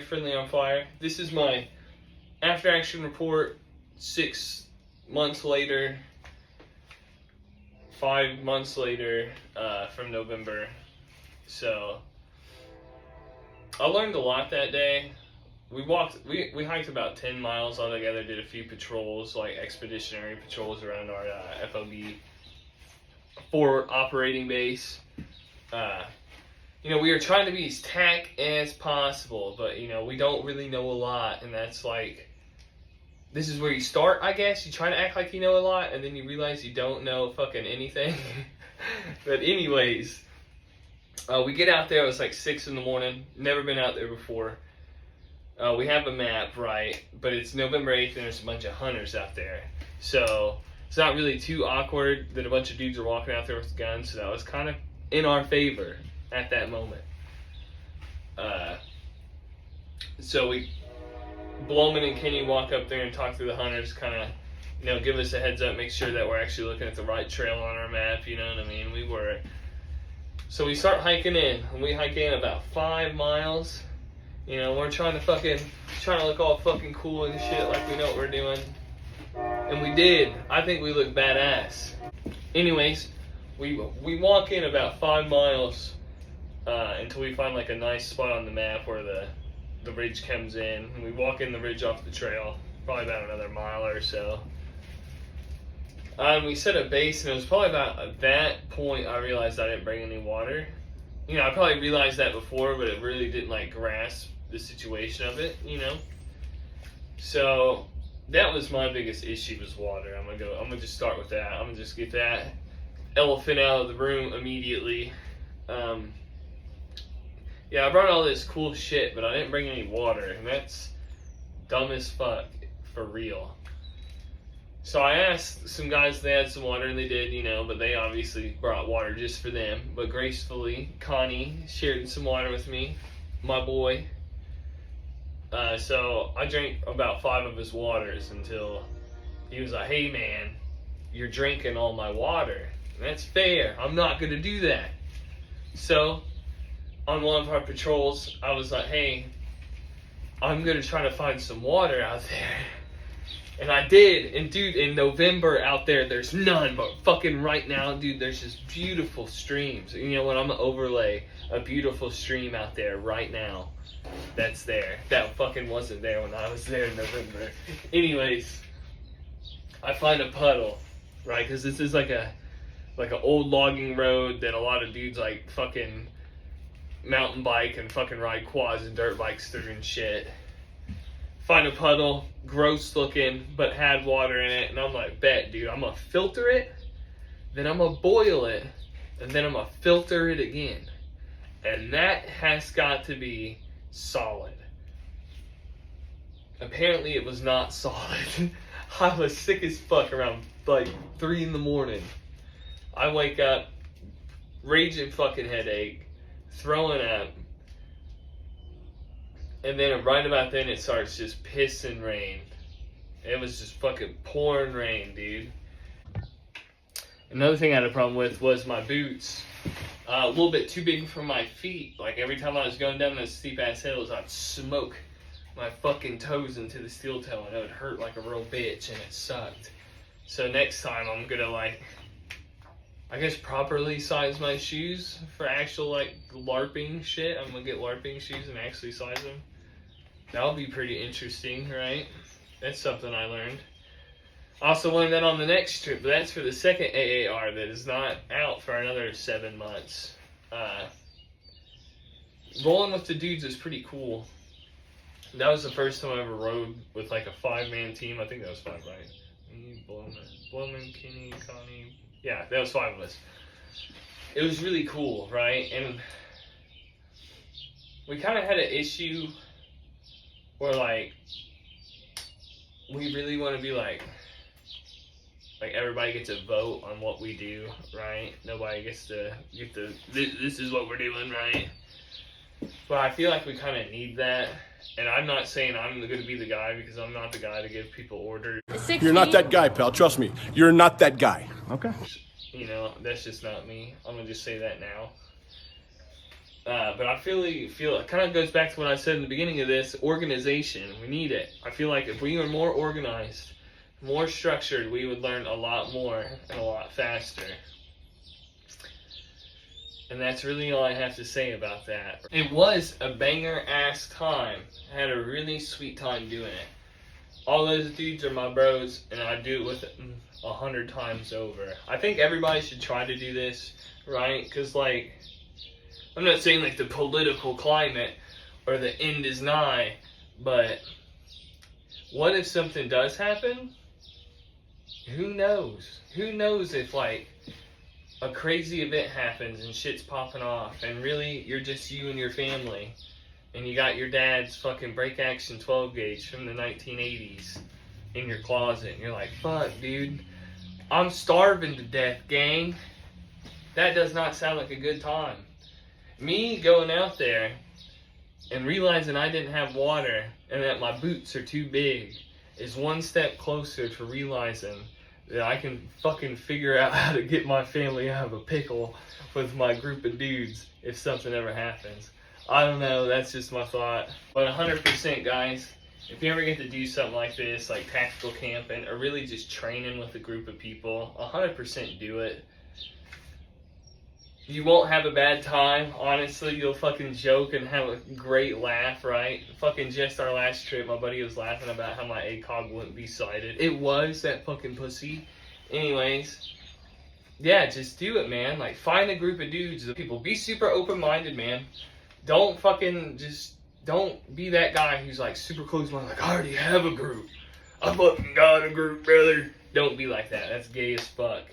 Friendly on Fire. This is my after action report 6 months later, 5 months later from November. So I learned a lot that day. We hiked about 10 miles all together, did a few patrols, like expeditionary patrols around our FOB 4 operating base. You know, we were trying to be as tack as possible, but, you know, we don't really know a lot, and that's like, this is where you start, I guess. You try to act like you know a lot, and then you realize you don't know fucking anything. But anyways, we get out there, it was like 6 in the morning, never been out there before. We have a map, right, but it's November 8th, and there's a bunch of hunters out there. So it's not really too awkward that a bunch of dudes are walking out there with guns, so that was kind of in our favor at that moment. So Bloman and Kenny walk up there and talk to the hunters, kind of, you know, give us a heads up, make sure that we're actually looking at the right trail on our map, you know what I mean? We were. So we start hiking in, and we hike in about 5 miles. You know, we're trying to look all fucking cool and shit, like we know what we're doing. And we did. I think we look badass. Anyways, we walk in about 5 miles until we find like a nice spot on the map where the ridge comes in. And we walk in the ridge off the trail, probably about another mile or so. And we set a base, and it was probably about at that point I realized I didn't bring any water. You know, I probably realized that before, but it really didn't like grasp the situation of it, you know. So that was my biggest issue, was water. I'm gonna just start with that. I'm gonna just get that elephant out of the room immediately. Yeah, I brought all this cool shit, but I didn't bring any water, and that's dumb as fuck, for real. So I asked some guys if they had some water, and they did, you know, but they obviously brought water just for them. But gracefully, Connie shared some water with me, my boy. So I drank about 5 of his waters until he was like, hey man, you're drinking all my water. And that's fair. I'm not going to do that. So on one of our patrols, I was like, hey, I'm going to try to find some water out there. And I did. And dude, in November out there, there's none. But fucking right now, dude, there's just beautiful streams. You know what? I'm going to overlay a beautiful stream out there right now. That's there. That fucking wasn't there when I was there in November. Anyways, I find a puddle, right? Because this is like an old logging road that a lot of dudes like fucking mountain bike and fucking ride quads and dirt bikes through and shit. Find a puddle, gross looking, but had water in it, and I'm like, bet, dude, I'm gonna filter it, then I'm gonna boil it, and then I'm gonna filter it again. And that has got to be solid. Apparently it was not solid. I was sick as fuck around like 3 in the morning. I wake up, raging fucking headache, throwing up, and then right about then it starts just pissing rain. It was just fucking pouring rain, dude. Another thing I had a problem with was my boots. A little bit too big for my feet. Like every time I was going down those steep ass hills, I'd smoke my fucking toes into the steel toe, and it would hurt like a real bitch, and it sucked. So next time I'm gonna like, I guess, properly size my shoes for actual like LARPing shit. I'm gonna get LARPing shoes and actually size them. That'll be pretty interesting, right? That's something I learned. Also learned that on the next trip, but that's for the second AAR that is not out for another 7 months. Rolling with the dudes is pretty cool. That was the first time I ever rode with like a 5-man team. I think that was 5, right? Bloman, Kenny, Connie. Yeah, that was 5 of us. It was really cool, right? And we kind of had an issue where like, we really want to be like everybody gets a vote on what we do, right? Nobody gets to this is what we're doing, right? But I feel like we kind of need that. And I'm not saying I'm going to be the guy, because I'm not the guy to give people orders. You're not that guy, pal. Trust me. You're not that guy. Okay. You know, that's just not me. I'm going to just say that now. But I feel it kind of goes back to what I said in the beginning of this, organization. We need it. I feel like if we were more organized, more structured, we would learn a lot more and a lot faster. And that's really all I have to say about that. It was a banger-ass time. I had a really sweet time doing it. All those dudes are my bros, and I do it with them 100 times over. I think everybody should try to do this, right? Because, like, I'm not saying, like, the political climate or the end is nigh, but what if something does happen? Who knows? Who knows if, like, a crazy event happens and shit's popping off, and really you're just you and your family, and you got your dad's fucking break action 12 gauge from the 1980s in your closet, and you're like, fuck, dude, I'm starving to death, gang. That does not sound like a good time. Me going out there and realizing I didn't have water and that my boots are too big is one step closer to realizing that I can fucking figure out how to get my family out of a pickle with my group of dudes if something ever happens. I don't know, that's just my thought. But 100% guys, if you ever get to do something like this, like tactical camping, or really just training with a group of people, 100% do it. You won't have a bad time, honestly. You'll fucking joke and have a great laugh, right? Fucking just our last trip, my buddy was laughing about how my ACOG wouldn't be sighted. It was, that fucking pussy. Anyways, yeah, just do it, man. Like, find a group of dudes, people. Be super open-minded, man. Don't be that guy who's like super close-minded, like, I already have a group. I fucking got a group, brother. Don't be like that. That's gay as fuck.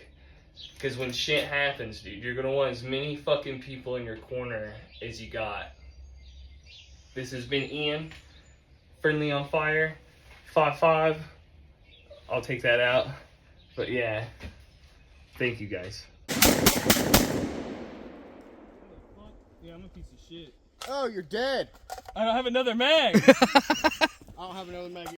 Because when shit happens, dude, you're going to want as many fucking people in your corner as you got. This has been Ian, Friendly on Fire, 5'5". I'll take that out. But yeah, thank you guys. Yeah, I'm a piece of shit. Oh, you're dead. I don't have another mag. I don't have another mag.